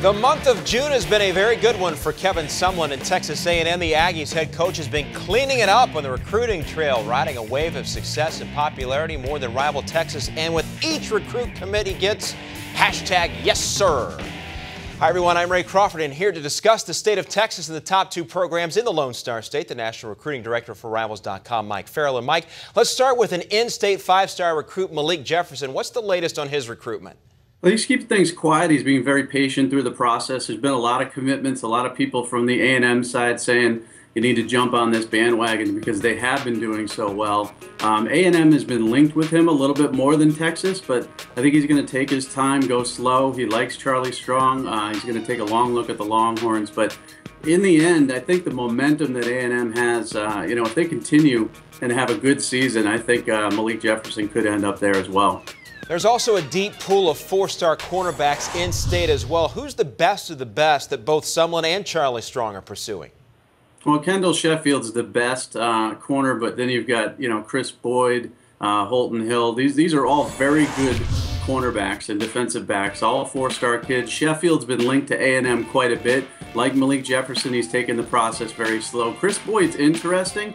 The month of June has been a very good one for Kevin Sumlin in Texas A&M. The Aggies head coach has been cleaning it up on the recruiting trail, riding a wave of success and popularity more than rival Texas. And with each recruit commit he gets, #YesSir. Hi everyone, I'm Ray Crawford and here to discuss the state of Texas and the top two programs in the Lone Star State, the National Recruiting Director for Rivals.com, Mike Farrell. And Mike, let's start with an in-state five-star recruit, Malik Jefferson. What's the latest on his recruitment? Well, he's keeping things quiet. He's being very patient through the process. There's been a lot of commitments, a lot of people from the A&M side saying you need to jump on this bandwagon because they have been doing so well. A&M has been linked with him a little bit more than Texas, but I think he's going to take his time, go slow. He likes Charlie Strong. He's going to take a long look at the Longhorns. But in the end, I think the momentum that A&M has, if they continue and have a good season, I think Malik Jefferson could end up there as well. There's also a deep pool of four-star cornerbacks in-state as well. Who's the best of the best that both Sumlin and Charlie Strong are pursuing? Well, Kendall Sheffield's the best corner, but then you've got, Chris Boyd, Holton Hill. These are all very good cornerbacks and defensive backs, all four-star kids. Sheffield's been linked to A&M quite a bit. Like Malik Jefferson, he's taken the process very slow. Chris Boyd's interesting.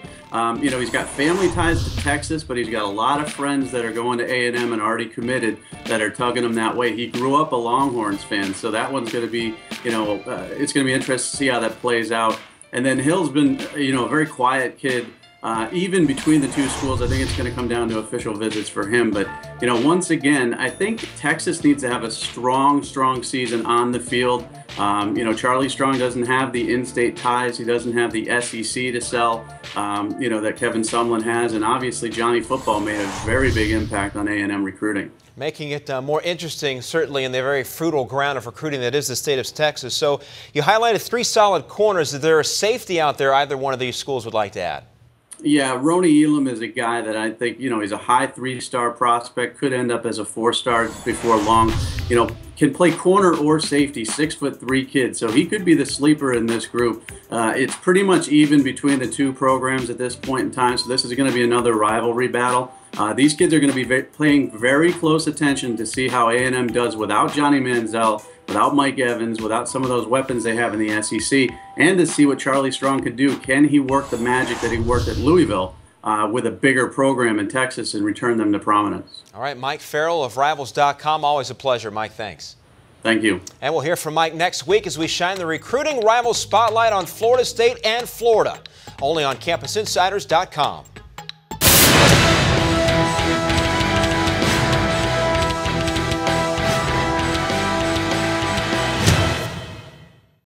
He's got family ties to Texas, but he's got a lot of friends that are going to A&M and already committed that are tugging him that way. He grew up a Longhorns fan, so that one's going to be, it's going to be interesting to see how that plays out. And then Hill's been, a very quiet kid. Even between the two schools, I think it's going to come down to official visits for him. But, once again, I think Texas needs to have a strong season on the field. Charlie Strong doesn't have the in-state ties. He doesn't have the SEC to sell, that Kevin Sumlin has. And obviously, Johnny Football made a very big impact on A&M recruiting. Making it more interesting, certainly, in the very fertile ground of recruiting that is the state of Texas. So you highlighted three solid corners. Is there a safety out there either one of these schools would like to add? Yeah, Roney Elam is a guy that I think, he's a high three-star prospect, could end up as a four-star before long. Can play corner or safety, 6'3" kid, so he could be the sleeper in this group. It's pretty much even between the two programs at this point in time, so this is going to be another rivalry battle. These kids are going to be paying very close attention to see how A&M does without Johnny Manziel, without Mike Evans, without some of those weapons they have in the SEC, and to see what Charlie Strong could do. Can he work the magic that he worked at Louisville with a bigger program in Texas and return them to prominence? All right, Mike Farrell of Rivals.com. Always a pleasure, Mike. Thanks. Thank you. And we'll hear from Mike next week as we shine the recruiting Rivals spotlight on Florida State and Florida, only on CampusInsiders.com.